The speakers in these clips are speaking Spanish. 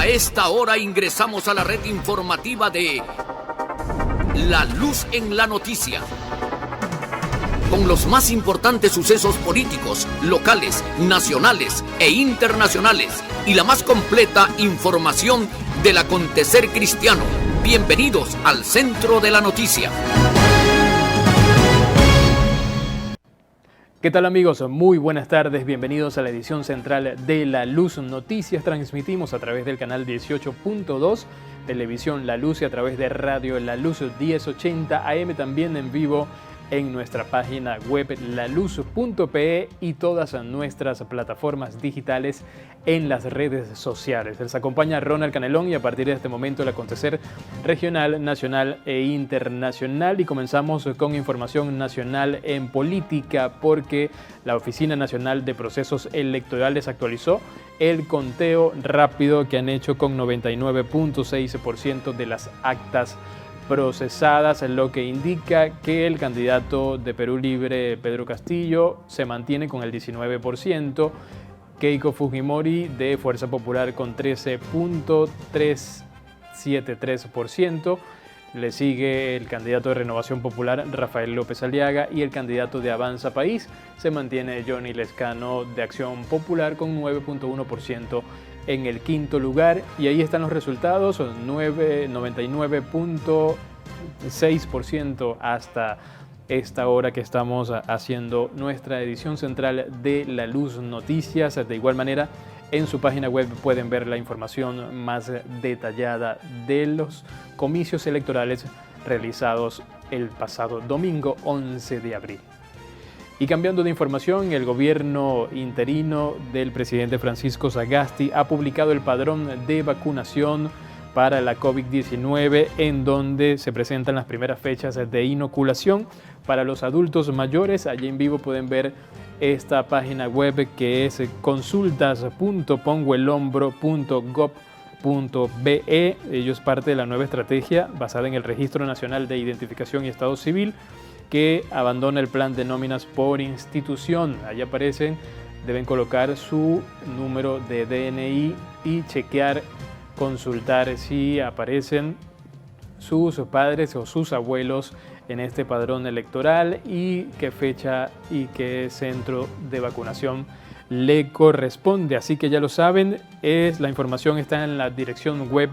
esta hora ingresamos a la red informativa de La Luz en la Noticia, con los más importantes sucesos políticos, locales, nacionales e internacionales, y la más completa información del acontecer cristiano. Bienvenidos al centro de la noticia. ¿Qué tal, amigos? Muy buenas tardes, bienvenidos a la edición central de La Luz Noticias. Transmitimos a través del canal 18.2, televisión La Luz, y a través de radio La Luz 1080 AM, también en vivo en nuestra página web laluz.pe y todas nuestras plataformas digitales en las redes sociales. Les acompaña Ronald Canelón y a partir de este momento el acontecer regional, nacional e internacional, y comenzamos con información nacional en política porque la Oficina Nacional de Procesos Electorales actualizó el conteo rápido que han hecho con 99.6% de las actas procesadas, lo que indica que el candidato de Perú Libre, Pedro Castillo, se mantiene con el 19%, Keiko Fujimori de Fuerza Popular con 13.373%, le sigue el candidato de Renovación Popular, Rafael López Aliaga, y el candidato de Avanza País se mantiene Johnny Lescano de Acción Popular con 9.1% en el quinto lugar, y ahí están los resultados, 99.6% hasta esta hora que estamos haciendo nuestra edición central de La Luz Noticias. De igual manera, en su página web pueden ver la información más detallada de los comicios electorales realizados el pasado domingo 11 de abril. Y cambiando de información, el gobierno interino del presidente Francisco Sagasti ha publicado el padrón de vacunación para la COVID-19, en donde se presentan las primeras fechas de inoculación para los adultos mayores. Allí en vivo pueden ver esta página web que es consultas.pongoelombro.gov.be. Ello es parte de la nueva estrategia basada en el Registro Nacional de Identificación y Estado Civil, que abandona el plan de nóminas por institución. Allí aparecen, deben colocar su número de DNI y chequear, consultar si aparecen sus padres o sus abuelos en este padrón electoral y qué fecha y qué centro de vacunación le corresponde. Así que ya lo saben, la información está en la dirección web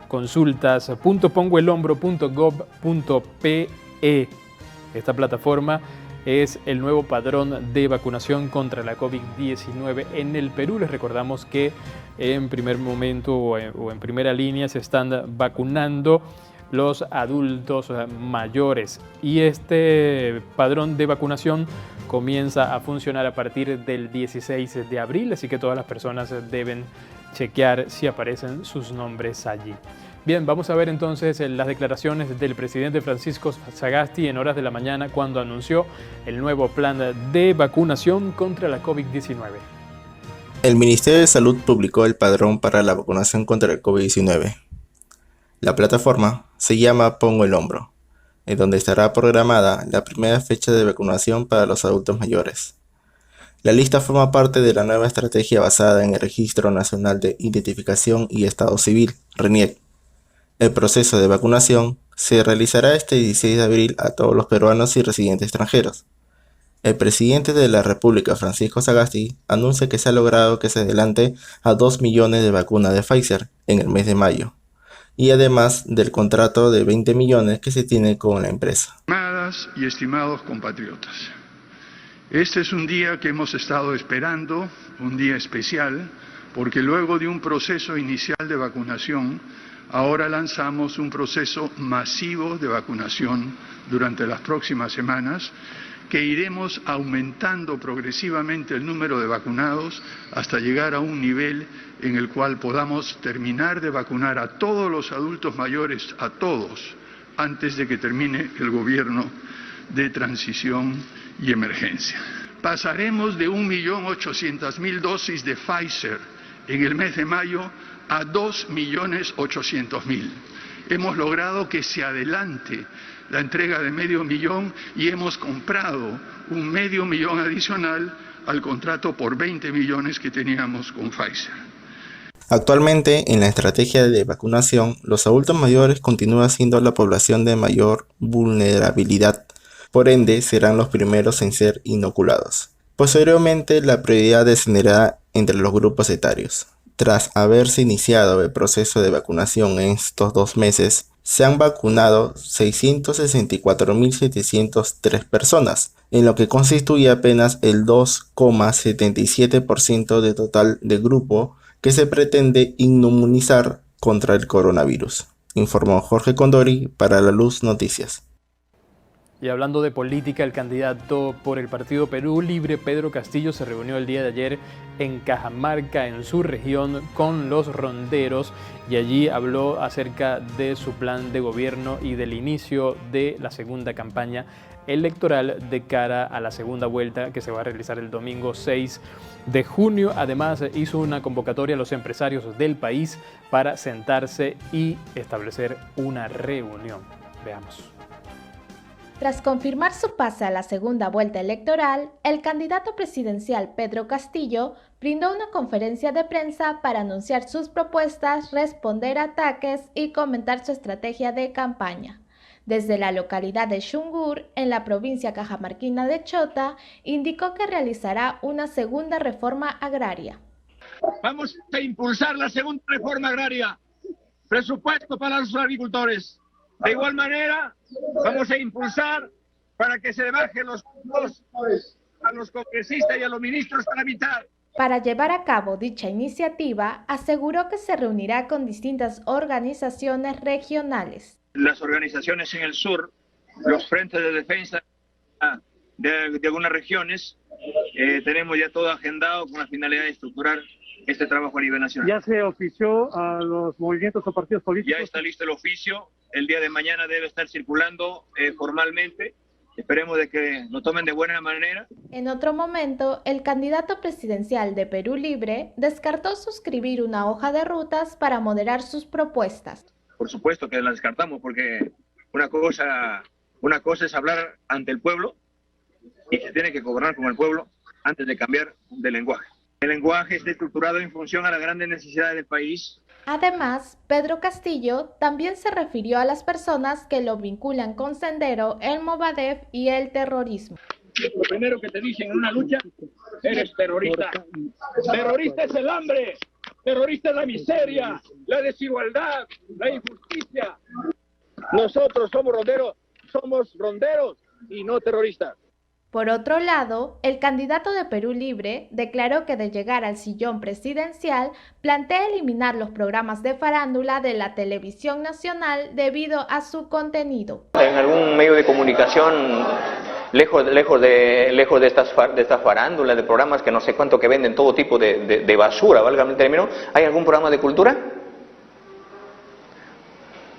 consultas.pongoelombro.gov.pe. Esta plataforma es el nuevo padrón de vacunación contra la COVID-19 en el Perú. Les recordamos que en primer momento o en primera línea se están vacunando los adultos mayores, y este padrón de vacunación comienza a funcionar a partir del 16 de abril, así que todas las personas deben chequear si aparecen sus nombres allí. Bien, vamos a ver entonces las declaraciones del presidente Francisco Sagasti en horas de la mañana, cuando anunció el nuevo plan de vacunación contra la COVID-19. El Ministerio de Salud publicó el padrón para la vacunación contra el COVID-19. La plataforma se llama Pongo el Hombro, en donde estará programada la primera fecha de vacunación para los adultos mayores. La lista forma parte de la nueva estrategia basada en el Registro Nacional de Identificación y Estado Civil, RENIEC. El proceso de vacunación se realizará este 16 de abril a todos los peruanos y residentes extranjeros. El presidente de la República, Francisco Sagasti, anuncia que se ha logrado que se adelante a 2 millones de vacunas de Pfizer en el mes de mayo, y además del contrato de 20 millones que se tiene con la empresa. Estimadas y estimados compatriotas, este es un día que hemos estado esperando, un día especial, porque luego de un proceso inicial de vacunación, ahora lanzamos un proceso masivo de vacunación durante las próximas semanas, que iremos aumentando progresivamente el número de vacunados hasta llegar a un nivel en el cual podamos terminar de vacunar a todos los adultos mayores, a todos, antes de que termine el gobierno de transición y emergencia. Pasaremos de 1.800.000 dosis de Pfizer en el mes de mayo a 2.800.000. Hemos logrado que se adelante la entrega de 500.000 y hemos comprado 500.000 adicional al contrato por 20 millones que teníamos con Pfizer. Actualmente, en la estrategia de vacunación, los adultos mayores continúan siendo la población de mayor vulnerabilidad, por ende serán los primeros en ser inoculados. Posteriormente, la prioridad descenderá entre los grupos etarios. Tras haberse iniciado el proceso de vacunación en estos 2 meses, se han vacunado 664.703 personas, en lo que constituye apenas el 2,77% del total del grupo que se pretende inmunizar contra el coronavirus, informó Jorge Condori para La Luz Noticias. Y hablando de política, el candidato por el Partido Perú Libre, Pedro Castillo, se reunió el día de ayer en Cajamarca, en su región, con los ronderos, y allí habló acerca de su plan de gobierno y del inicio de la segunda campaña electoral de cara a la segunda vuelta que se va a realizar el domingo 6 de junio. Además, hizo una convocatoria a los empresarios del país para sentarse y establecer una reunión. Veamos. Tras confirmar su pase a la segunda vuelta electoral, el candidato presidencial Pedro Castillo brindó una conferencia de prensa para anunciar sus propuestas, responder ataques y comentar su estrategia de campaña. Desde la localidad de Xungur, en la provincia cajamarquina de Chota, indicó que realizará una segunda reforma agraria. Vamos a impulsar la segunda reforma agraria, presupuesto para los agricultores. De igual manera, vamos a impulsar para que se bajen los costos a los congresistas y a los ministros para mitad. Para llevar a cabo dicha iniciativa, aseguró que se reunirá con distintas organizaciones regionales. Las organizaciones en el sur, los frentes de defensa de algunas regiones, tenemos ya todo agendado con la finalidad de estructurar este trabajo a nivel nacional. ¿Ya se ofició a los movimientos o partidos políticos? Ya está listo el oficio. El día de mañana debe estar circulando formalmente. Esperemos de que lo tomen de buena manera. En otro momento, el candidato presidencial de Perú Libre descartó suscribir una hoja de rutas para moderar sus propuestas. Por supuesto que la descartamos, porque una cosa es hablar ante el pueblo y se tiene que gobernar con el pueblo antes de cambiar de lenguaje. El lenguaje está estructurado en función a las grandes necesidades del país. Además, Pedro Castillo también se refirió a las personas que lo vinculan con Sendero, el Movadef y el terrorismo. Lo primero que te dicen en una lucha, eres terrorista. Terrorista es el hambre, terrorista es la miseria, la desigualdad, la injusticia. Nosotros somos ronderos y no terroristas. Por otro lado, el candidato de Perú Libre declaró que de llegar al sillón presidencial, plantea eliminar los programas de farándula de la televisión nacional debido a su contenido. En algún medio de comunicación, lejos de estas farándulas, de programas que no sé cuánto que venden todo tipo de basura, válgame el término, ¿hay algún programa de cultura?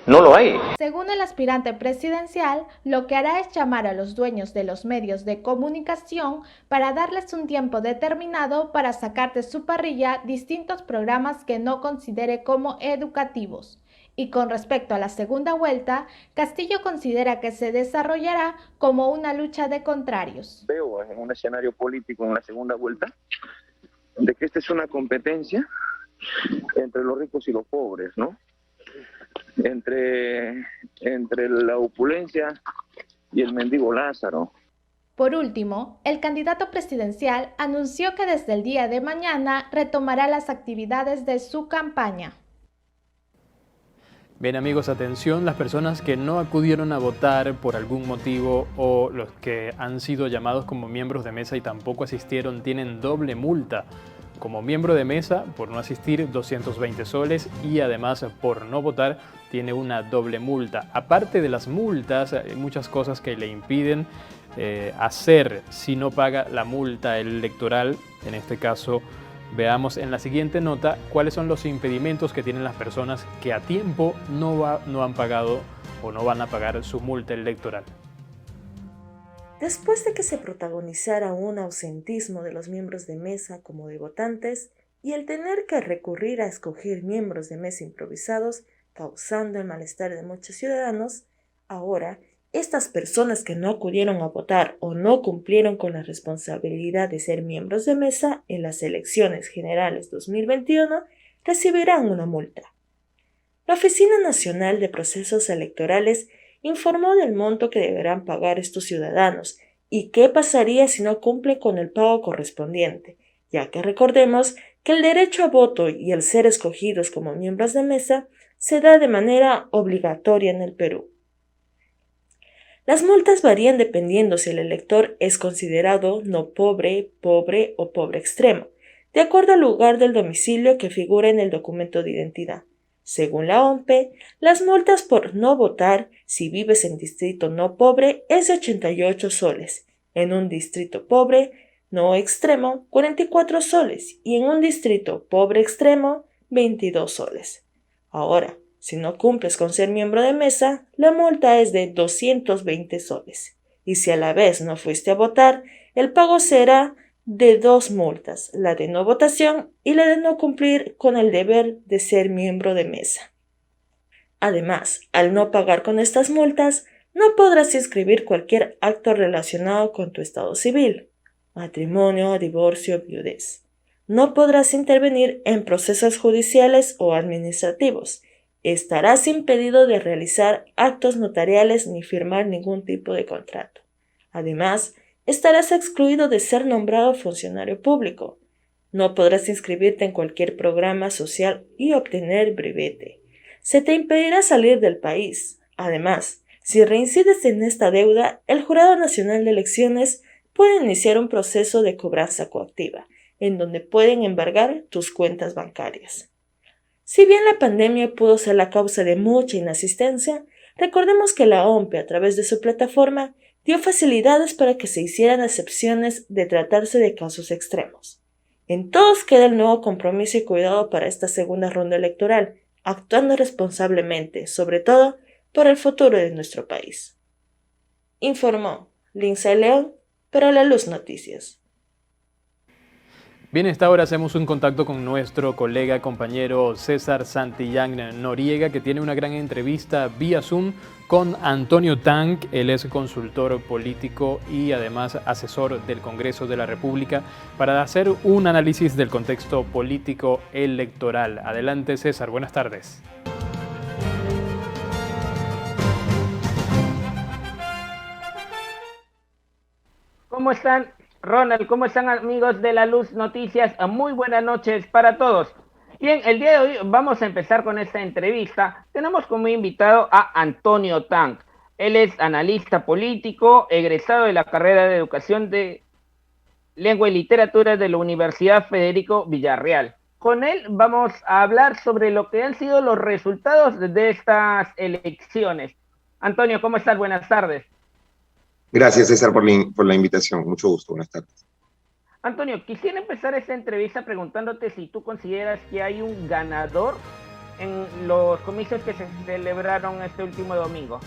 No lo hay. Según el aspirante presidencial, lo que hará es llamar a los dueños de los medios de comunicación para darles un tiempo determinado para sacar de su parrilla distintos programas que no considere como educativos. Y con respecto a la segunda vuelta, Castillo considera que se desarrollará como una lucha de contrarios. Veo en un escenario político en la segunda vuelta de que esta es una competencia entre los ricos y los pobres, ¿no? Entre la opulencia y el mendigo Lázaro. Por último, el candidato presidencial anunció que desde el día de mañana retomará las actividades de su campaña. Bien amigos, atención, las personas que no acudieron a votar por algún motivo o los que han sido llamados como miembros de mesa y tampoco asistieron tienen doble multa. Como miembro de mesa, por no asistir, 220 soles y además por no votar, tiene una doble multa. Aparte de las multas, hay muchas cosas que le impiden hacer si no paga la multa electoral. En este caso, veamos en la siguiente nota cuáles son los impedimentos que tienen las personas que a tiempo no han pagado o no van a pagar su multa electoral. Después de que se protagonizara un ausentismo de los miembros de mesa como de votantes y el tener que recurrir a escoger miembros de mesa improvisados, causando el malestar de muchos ciudadanos, ahora estas personas que no acudieron a votar o no cumplieron con la responsabilidad de ser miembros de mesa en las elecciones generales 2021 recibirán una multa. La Oficina Nacional de Procesos Electorales informó del monto que deberán pagar estos ciudadanos y qué pasaría si no cumplen con el pago correspondiente, ya que recordemos que el derecho a voto y el ser escogidos como miembros de mesa se da de manera obligatoria en el Perú. Las multas varían dependiendo si el elector es considerado no pobre, pobre o pobre extremo, de acuerdo al lugar del domicilio que figura en el documento de identidad. Según la OMPE, las multas por no votar si vives en distrito no pobre es de 88 soles, en un distrito pobre no extremo 44 soles y en un distrito pobre extremo 22 soles. Ahora, si no cumples con ser miembro de mesa, la multa es de 220 soles. Y si a la vez no fuiste a votar, el pago será de 2 multas, la de no votación y la de no cumplir con el deber de ser miembro de mesa. Además, al no pagar con estas multas, no podrás inscribir cualquier acto relacionado con tu estado civil, matrimonio, divorcio, viudez. No podrás intervenir en procesos judiciales o administrativos. Estarás impedido de realizar actos notariales ni firmar ningún tipo de contrato. Además, estarás excluido de ser nombrado funcionario público. No podrás inscribirte en cualquier programa social y obtener brevete. Se te impedirá salir del país. Además, si reincides en esta deuda, el Jurado Nacional de Elecciones puede iniciar un proceso de cobranza coactiva, en donde pueden embargar tus cuentas bancarias. Si bien la pandemia pudo ser la causa de mucha inasistencia, recordemos que la OMPE, a través de su plataforma, dio facilidades para que se hicieran excepciones de tratarse de casos extremos. En todos queda el nuevo compromiso y cuidado para esta segunda ronda electoral, actuando responsablemente, sobre todo, por el futuro de nuestro país. Informó Lindsay León para La Luz Noticias. Bien, a esta hora hacemos un contacto con nuestro colega, compañero César Santillán Noriega, que tiene una gran entrevista vía Zoom con Antonio Tang. Él es consultor político y además asesor del Congreso de la República para hacer un análisis del contexto político electoral. Adelante, César, buenas tardes. ¿Cómo están, Ronald? ¿Cómo están, amigos de La Luz Noticias? Muy buenas noches para todos. Bien, el día de hoy vamos a empezar con esta entrevista. Tenemos como invitado a Antonio Tang. Él es analista político, egresado de la carrera de Educación de Lengua y Literatura de la Universidad Federico Villarreal. Con él vamos a hablar sobre lo que han sido los resultados de estas elecciones. Antonio, ¿cómo estás? Buenas tardes. Gracias, César, por la invitación. Mucho gusto. Buenas tardes. Antonio, quisiera empezar esta entrevista preguntándote si tú consideras que hay un ganador en los comicios que se celebraron este último domingo.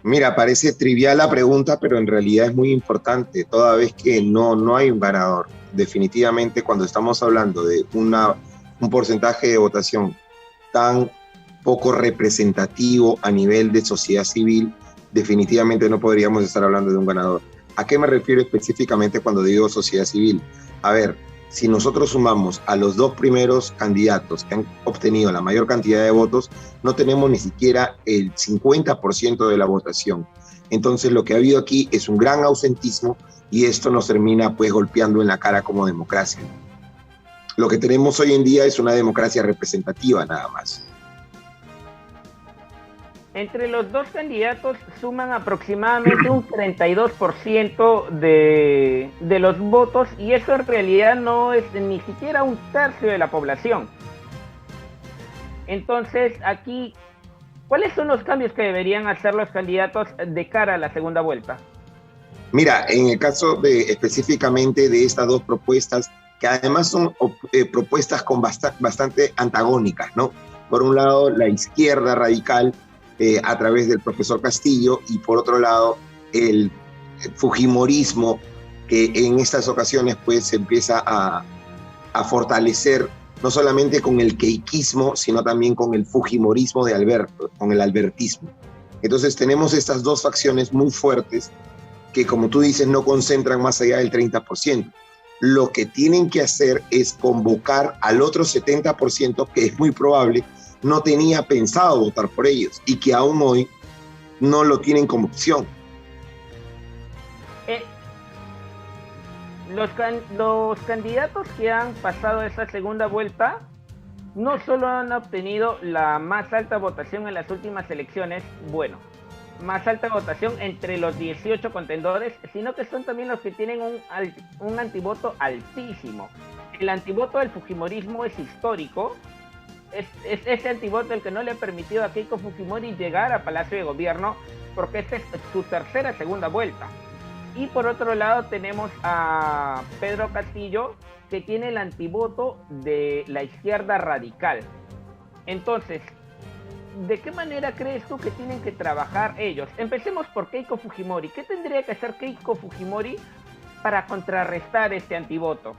Mira, parece trivial la pregunta, pero en realidad es muy importante, toda vez que no hay un ganador. Definitivamente, cuando estamos hablando de un porcentaje de votación tan poco representativo a nivel de sociedad civil, definitivamente no podríamos estar hablando de un ganador. ¿A qué me refiero específicamente cuando digo sociedad civil? A ver, si nosotros sumamos a los dos primeros candidatos que han obtenido la mayor cantidad de votos, no tenemos ni siquiera el 50% de la votación. Entonces lo que ha habido aquí es un gran ausentismo y esto nos termina pues golpeando en la cara como democracia. Lo que tenemos hoy en día es una democracia representativa nada más. Entre los dos candidatos suman aproximadamente un 32% de los votos y eso en realidad no es ni siquiera un tercio de la población. Entonces aquí, ¿cuáles son los cambios que deberían hacer los candidatos de cara a la segunda vuelta? Mira, en el caso específicamente de estas dos propuestas, que además son propuestas bastante antagónicas, ¿no? Por un lado, la izquierda radical, a través del profesor Castillo, y por otro lado el fujimorismo, que en estas ocasiones pues se empieza a fortalecer no solamente con el keikismo, sino también con el fujimorismo de Alberto, con el albertismo. Entonces tenemos estas dos facciones muy fuertes que, como tú dices, no concentran más allá del 30%. lo que tienen que hacer es convocar al otro 70%, que es muy probable no tenía pensado votar por ellos y que aún hoy no lo tienen como opción. Los candidatos que han pasado esa segunda vuelta no solo han obtenido la más alta votación en las últimas elecciones, bueno, más alta votación entre los 18 contendores, sino que son también los que tienen un antivoto altísimo. El antivoto del fujimorismo es histórico. Es ese antivoto el que no le ha permitido a Keiko Fujimori llegar a Palacio de Gobierno, porque esta es su segunda vuelta. Y por otro lado tenemos a Pedro Castillo, que tiene el antivoto de la izquierda radical. Entonces, ¿de qué manera crees tú que tienen que trabajar ellos? Empecemos por Keiko Fujimori. ¿Qué tendría que hacer Keiko Fujimori para contrarrestar este antivoto?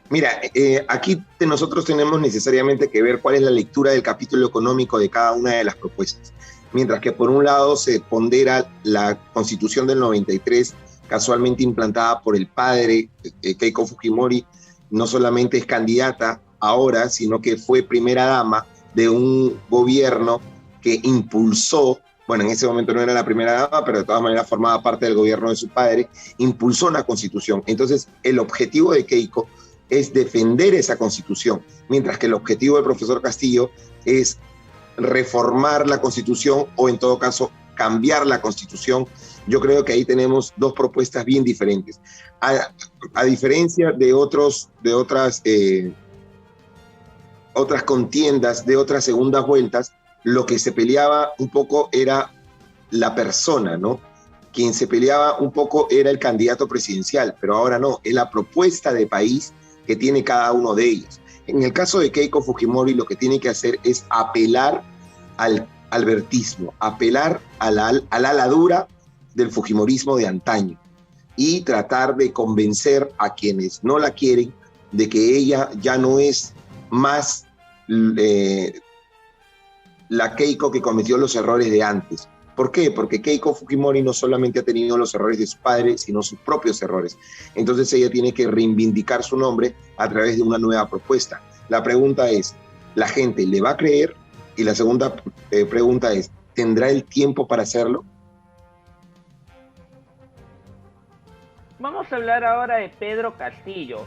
Mira, aquí nosotros tenemos necesariamente que ver cuál es la lectura del capítulo económico de cada una de las propuestas. Mientras que por un lado se pondera la Constitución del 93, casualmente implantada por el padre Keiko Fujimori, no solamente es candidata ahora, sino que fue primera dama de un gobierno que impulsó, bueno, en ese momento no era la primera dama, pero de todas maneras formaba parte del gobierno de su padre, impulsó una constitución. Entonces, el objetivo de Keiko es defender esa constitución, mientras que el objetivo del profesor Castillo es reformar la constitución o en todo caso cambiar la constitución. Yo creo que ahí tenemos dos propuestas bien diferentes. A diferencia de otras contiendas, de otras segundas vueltas, lo que se peleaba un poco era la persona, ¿no? Quien se peleaba un poco era el candidato presidencial, pero ahora no, es la propuesta de país que tiene cada uno de ellos. En el caso de Keiko Fujimori, lo que tiene que hacer es apelar al albertismo, apelar al ala dura del fujimorismo de antaño y tratar de convencer a quienes no la quieren de que ella ya no es más la Keiko que cometió los errores de antes. ¿Por qué? Porque Keiko Fujimori no solamente ha tenido los errores de su padre, sino sus propios errores. Entonces ella tiene que reivindicar su nombre a través de una nueva propuesta. La pregunta es, ¿la gente le va a creer? Y la segunda pregunta es, ¿tendrá el tiempo para hacerlo? Vamos a hablar ahora de Pedro Castillo.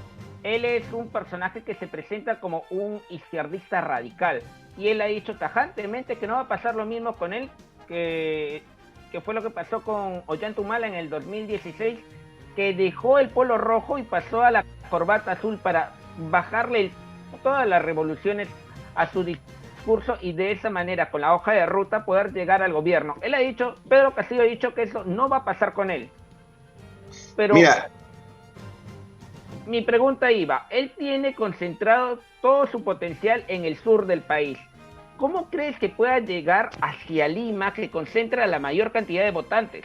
Él es un personaje que se presenta como un izquierdista radical. Y él ha dicho tajantemente que no va a pasar lo mismo con él que fue lo que pasó con Ollanta Humala en el 2016, que dejó el polo rojo y pasó a la corbata azul para bajarle todas las revoluciones a su discurso y de esa manera, con la hoja de ruta, poder llegar al gobierno. Él ha dicho, Pedro Castillo ha dicho que eso no va a pasar con él. Pero mira, mi pregunta iba, él tiene concentrado todo su potencial en el sur del país. ¿Cómo crees que pueda llegar hacia Lima, que concentra la mayor cantidad de votantes?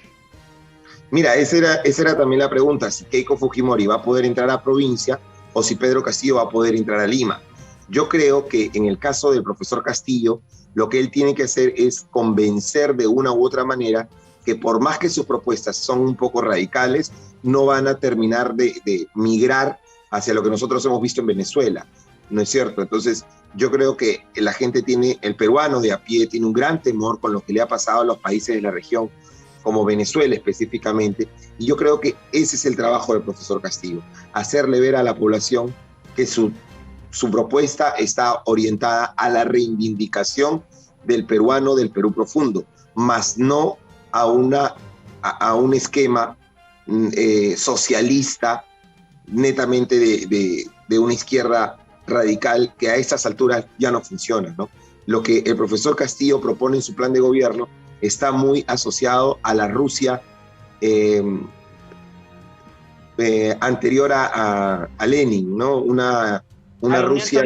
Mira, esa era también la pregunta, si Keiko Fujimori va a poder entrar a provincia o si Pedro Castillo va a poder entrar a Lima. Yo creo que en el caso del profesor Castillo, lo que él tiene que hacer es convencer de una u otra manera que por más que sus propuestas son un poco radicales, no van a terminar de migrar hacia lo que nosotros hemos visto en Venezuela, ¿no es cierto? Entonces, yo creo que la gente el peruano de a pie tiene un gran temor con lo que le ha pasado a los países de la región, como Venezuela específicamente, y yo creo que ese es el trabajo del profesor Castillo, hacerle ver a la población que su propuesta está orientada a la reivindicación del peruano, del Perú profundo, más no a un esquema socialista netamente de una izquierda radical que a estas alturas ya no funciona, ¿no? Lo que el profesor Castillo propone en su plan de gobierno está muy asociado a la Rusia anterior a Lenin, ¿no? Una Rusia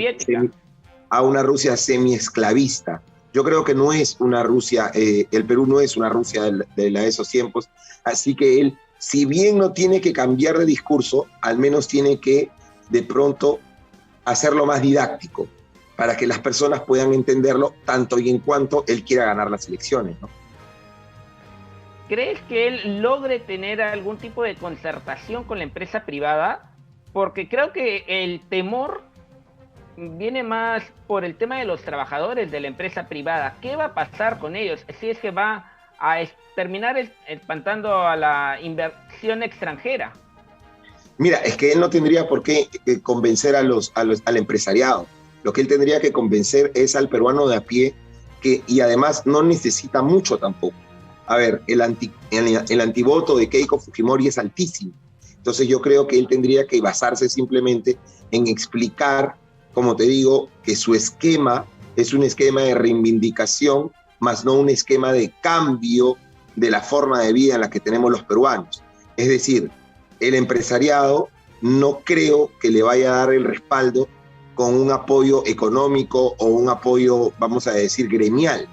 a una Rusia semi-esclavista. Yo creo que no es una Rusia, el Perú no es una Rusia de esos tiempos, así que él, si bien no tiene que cambiar de discurso, al menos tiene que de pronto hacerlo más didáctico, para que las personas puedan entenderlo tanto y en cuanto él quiera ganar las elecciones, ¿no? ¿Crees que él logre tener algún tipo de concertación con la empresa privada? porque creo que el temor viene más por el tema de los trabajadores de la empresa privada. ¿Qué va a pasar con ellos si es que va a terminar espantando a la inversión extranjera? Mira, es que él no tendría por qué convencer al empresariado. Lo que él tendría que convencer es al peruano de a pie, y además no necesita mucho tampoco. A ver, el antivoto de Keiko Fujimori es altísimo. Entonces yo creo que él tendría que basarse simplemente en explicar, como te digo, que su esquema es un esquema de reivindicación, más no un esquema de cambio de la forma de vida en la que tenemos los peruanos. Es decir, el empresariado no creo que le vaya a dar el respaldo con un apoyo económico o un apoyo, vamos a decir, gremial.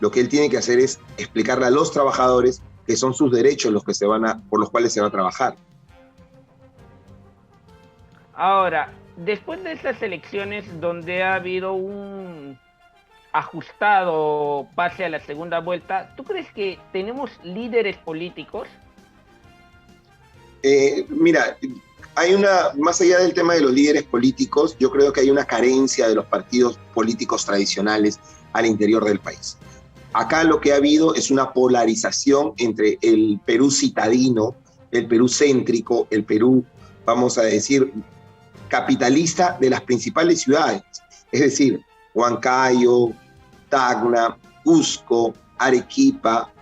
Lo que él tiene que hacer es explicarle a los trabajadores que son sus derechos por los cuales se va a trabajar. Ahora, después de estas elecciones donde ha habido un ajustado pase a la segunda vuelta, ¿tú crees que tenemos líderes políticos? Mira, más allá del tema de los líderes políticos, yo creo que hay una carencia de los partidos políticos tradicionales al interior del país. Acá lo que ha habido es una polarización entre el Perú citadino, el Perú céntrico, el Perú, vamos a decir, capitalista de las principales ciudades. Es decir, Huancayo, Tacna, Cusco, Arequipa,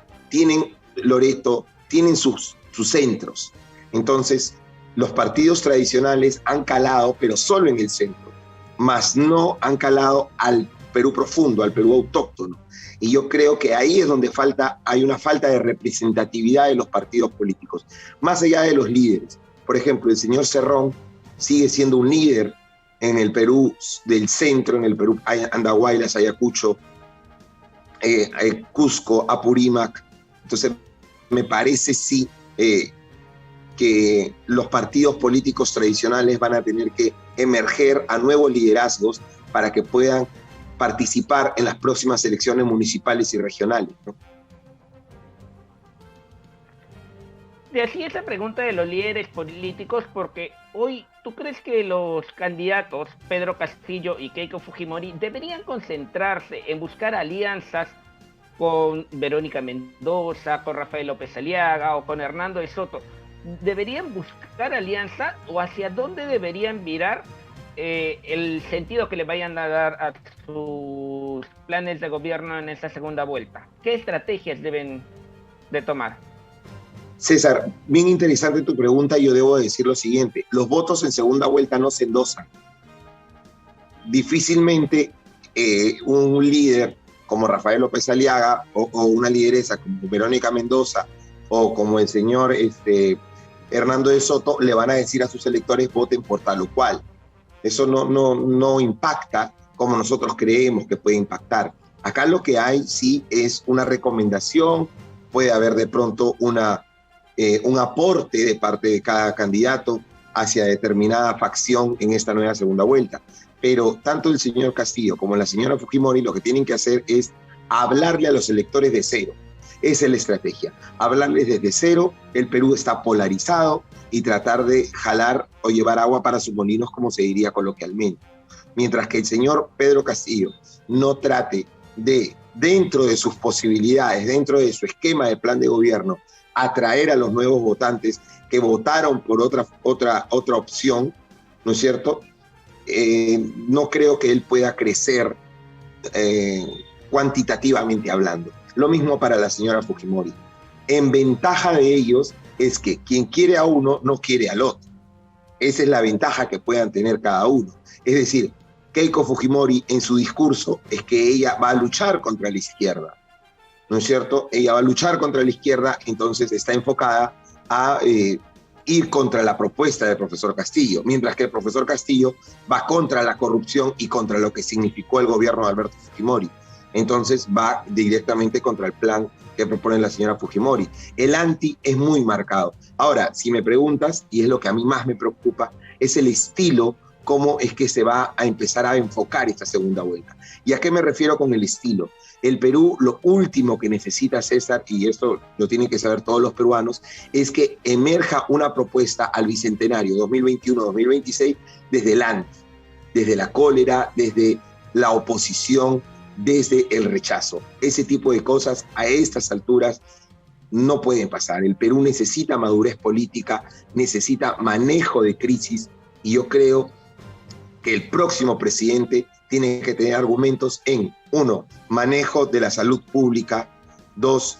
Loreto, tienen sus centros. Entonces, los partidos tradicionales han calado, pero solo en el centro, más no han calado al Perú profundo, al Perú autóctono. Y yo creo que ahí es donde hay una falta de representatividad de los partidos políticos, más allá de los líderes. Por ejemplo, el señor Cerrón sigue siendo un líder en el Perú del centro, en el Perú Andahuaylas, Ayacucho, Cusco, Apurímac. Entonces, me parece sí que los partidos políticos tradicionales van a tener que emerger a nuevos liderazgos para que puedan participar en las próximas elecciones municipales y regionales, ¿no? De así esa pregunta de los líderes políticos, porque hoy, ¿tú crees que los candidatos Pedro Castillo y Keiko Fujimori deberían concentrarse en buscar alianzas con Verónica Mendoza, con Rafael López Aliaga o con Hernando de Soto? ¿Deberían buscar alianza o hacia dónde deberían virar el sentido que le vayan a dar a sus planes de gobierno en esta segunda vuelta? ¿Qué estrategias deben de tomar? César, bien interesante tu pregunta. Yo debo decir lo siguiente: los votos en segunda vuelta no se endosan. Difícilmente un líder como Rafael López Aliaga o una lideresa como Verónica Mendoza o como el señor Hernando de Soto le van a decir a sus electores voten por tal o cual. Eso no impacta como nosotros creemos que puede impactar. Acá lo que hay sí es una recomendación, puede haber de pronto un aporte de parte de cada candidato hacia determinada facción en esta nueva segunda vuelta. Pero tanto el señor Castillo como la señora Fujimori lo que tienen que hacer es hablarle a los electores de cero. Esa es la estrategia, hablarles desde cero. El Perú está polarizado y tratar de jalar o llevar agua para sus molinos, como se diría coloquialmente. Mientras que el señor Pedro Castillo no trate de, dentro de sus posibilidades, dentro de su esquema de plan de gobierno, atraer a los nuevos votantes que votaron por otra opción, ¿no es cierto? No creo que él pueda crecer cuantitativamente hablando. Lo mismo para la señora Fujimori. En ventaja de ellos es que quien quiere a uno no quiere al otro. Esa es la ventaja que puedan tener cada uno. Es decir, Keiko Fujimori en su discurso es que ella va a luchar contra la izquierda, ¿no es cierto? Ella va a luchar contra la izquierda, entonces está enfocada a ir contra la propuesta del profesor Castillo, mientras que el profesor Castillo va contra la corrupción y contra lo que significó el gobierno de Alberto Fujimori. Entonces va directamente contra el plan que propone la señora Fujimori. El anti es muy marcado. Ahora, si me preguntas, y es lo que a mí más me preocupa, es el estilo cómo es que se va a empezar a enfocar esta segunda vuelta. ¿Y a qué me refiero con el estilo? El Perú, lo último que necesita, César, y esto lo tienen que saber todos los peruanos, es que emerja una propuesta al Bicentenario 2021-2026 desde el antes, desde la cólera, desde la oposición, desde el rechazo. Ese tipo de cosas a estas alturas no pueden pasar. El Perú necesita madurez política, necesita manejo de crisis, y yo creo que el próximo presidente tiene que tener argumentos en, 1, manejo de la salud pública, 2,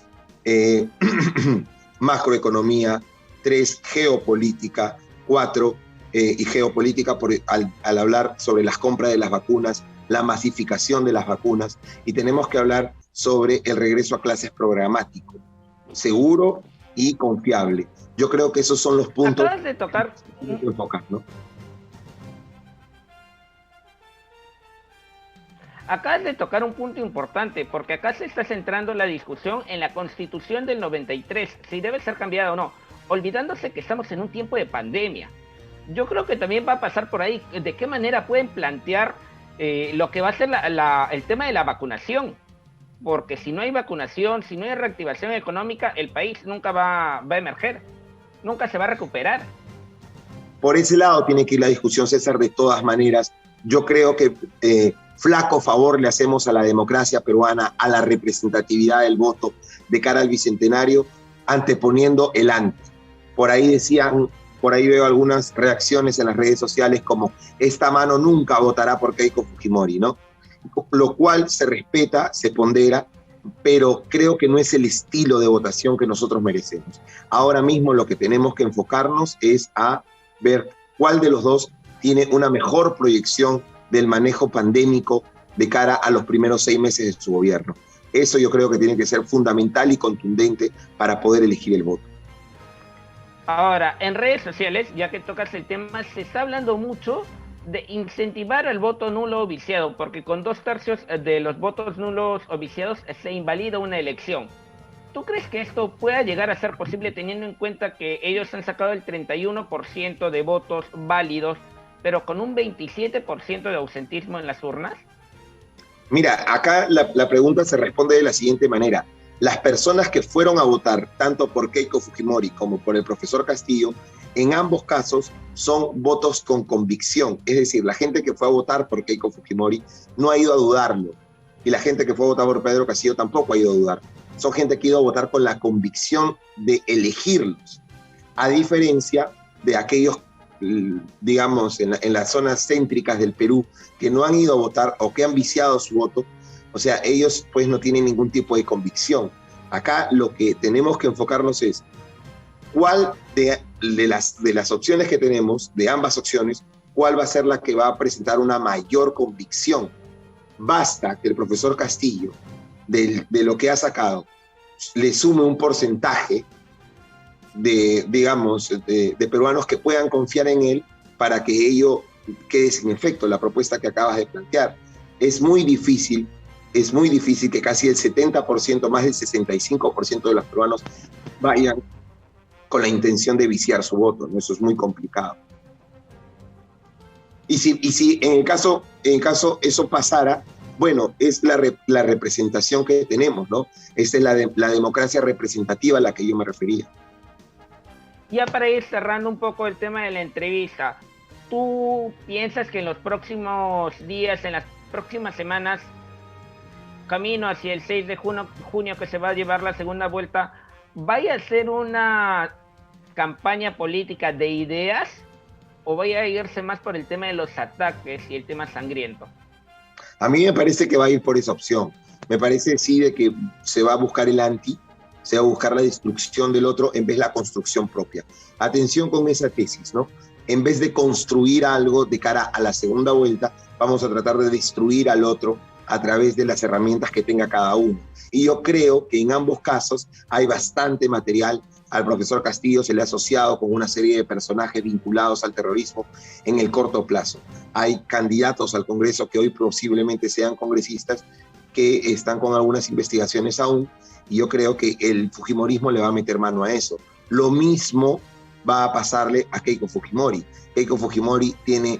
macroeconomía, 3, geopolítica, 4, y geopolítica al hablar sobre las compras de las vacunas, la masificación de las vacunas, y tenemos que hablar sobre el regreso a clases programático, seguro y confiable. Yo creo que esos son los puntos Acabas de tocar... que hay que enfocar, ¿no? Acabas de tocar un punto importante, porque acá se está centrando la discusión en la Constitución del 93, si debe ser cambiada o no, olvidándose que estamos en un tiempo de pandemia. Yo creo que también va a pasar por ahí de qué manera pueden plantear lo que va a ser el tema de la vacunación, porque si no hay vacunación, si no hay reactivación económica, el país nunca va a emerger, nunca se va a recuperar. Por ese lado tiene que ir la discusión, César, de todas maneras. Yo creo que flaco favor le hacemos a la democracia peruana, a la representatividad del voto de cara al Bicentenario, anteponiendo el antes. Por ahí decían, por ahí veo algunas reacciones en las redes sociales como, esta mano nunca votará por Keiko Fujimori, ¿no? Lo cual se respeta, se pondera, pero creo que no es el estilo de votación que nosotros merecemos. Ahora mismo lo que tenemos que enfocarnos es a ver cuál de los dos tiene una mejor proyección del manejo pandémico de cara a los primeros 6 meses de su gobierno. Eso yo creo que tiene que ser fundamental y contundente para poder elegir el voto. Ahora, en redes sociales, ya que tocas el tema, se está hablando mucho de incentivar el voto nulo o viciado, porque con 2/3 de los votos nulos o viciados se invalida una elección. ¿Tú crees que esto pueda llegar a ser posible teniendo en cuenta que ellos han sacado el 31% de votos válidos, pero con un 27% de ausentismo en las urnas? Mira, acá la pregunta se responde de la siguiente manera. Las personas que fueron a votar, tanto por Keiko Fujimori como por el profesor Castillo, en ambos casos son votos con convicción. Es decir, la gente que fue a votar por Keiko Fujimori no ha ido a dudarlo. Y la gente que fue a votar por Pedro Castillo tampoco ha ido a dudar. Son gente que ha ido a votar con la convicción de elegirlos. A diferencia de aquellos, digamos, en las zonas céntricas del Perú, que no han ido a votar o que han viciado su voto. O sea, ellos pues no tienen ningún tipo de convicción. Acá lo que tenemos que enfocarnos es cuál de las opciones que tenemos, de ambas opciones, cuál va a ser la que va a presentar una mayor convicción. Basta que el profesor Castillo, de lo que ha sacado, le sume un porcentaje de, digamos, de peruanos que puedan confiar en él para que ello quede sin efecto, la propuesta que acabas de plantear. Es muy difícil que casi el 70%, más del 65% de los peruanos vayan con la intención de viciar su voto, ¿no? Eso es muy complicado. Y si en el caso eso pasara, bueno, es la representación que tenemos, ¿no? Esta es la democracia representativa a la que yo me refería. Ya para ir cerrando un poco el tema de la entrevista, ¿tú piensas que en los próximos días, en las próximas semanas, camino hacia el 6 de junio que se va a llevar la segunda vuelta, vaya a ser una campaña política de ideas o vaya a irse más por el tema de los ataques y el tema sangriento? A mí me parece que va a ir por esa opción. Me parece sí de que se va a buscar el anti, se va a buscar la destrucción del otro en vez de la construcción propia. Atención con esa tesis, ¿no? En vez de construir algo de cara a la segunda vuelta, vamos a tratar de destruir al otro a través de las herramientas que tenga cada uno. Y yo creo que en ambos casos hay bastante material. Al profesor Castillo se le ha asociado con una serie de personajes vinculados al terrorismo en el corto plazo. Hay candidatos al Congreso que hoy posiblemente sean congresistas que están con algunas investigaciones aún, y yo creo que el fujimorismo le va a meter mano a eso. Lo mismo va a pasarle a Keiko Fujimori. Keiko Fujimori tiene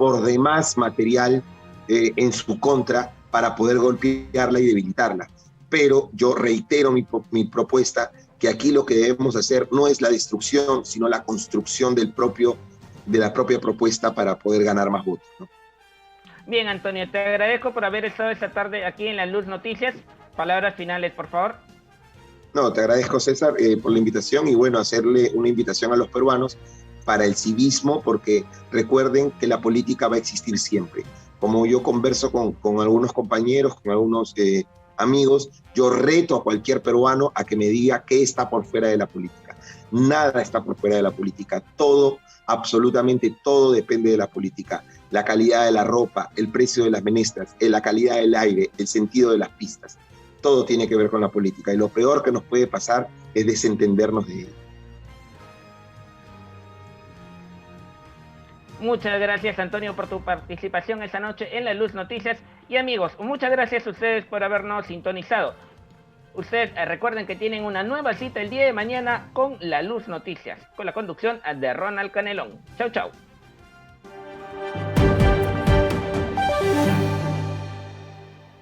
por demás material en su contra para poder golpearla y debilitarla. Pero yo reitero mi propuesta, que aquí lo que debemos hacer no es la destrucción, sino la construcción de la propia propuesta para poder ganar más votos, ¿no? Bien, Antonio, te agradezco por haber estado esta tarde aquí en La Luz Noticias. Palabras finales, por favor. No, te agradezco, César, por la invitación, y bueno, hacerle una invitación a los peruanos para el civismo, porque recuerden que la política va a existir siempre. Como yo converso con algunos compañeros, con algunos amigos, yo reto a cualquier peruano a que me diga qué está por fuera de la política. Nada está por fuera de la política. Todo, absolutamente todo depende de la política. La calidad de la ropa, el precio de las menestras, la calidad del aire, el sentido de las pistas. Todo tiene que ver con la política, y lo peor que nos puede pasar es desentendernos de ella. Muchas gracias, Antonio, por tu participación esta noche en La Luz Noticias. Y amigos, muchas gracias a ustedes por habernos sintonizado. Ustedes recuerden que tienen una nueva cita el día de mañana con La Luz Noticias, con la conducción de Ronald Canelón. Chau, chau.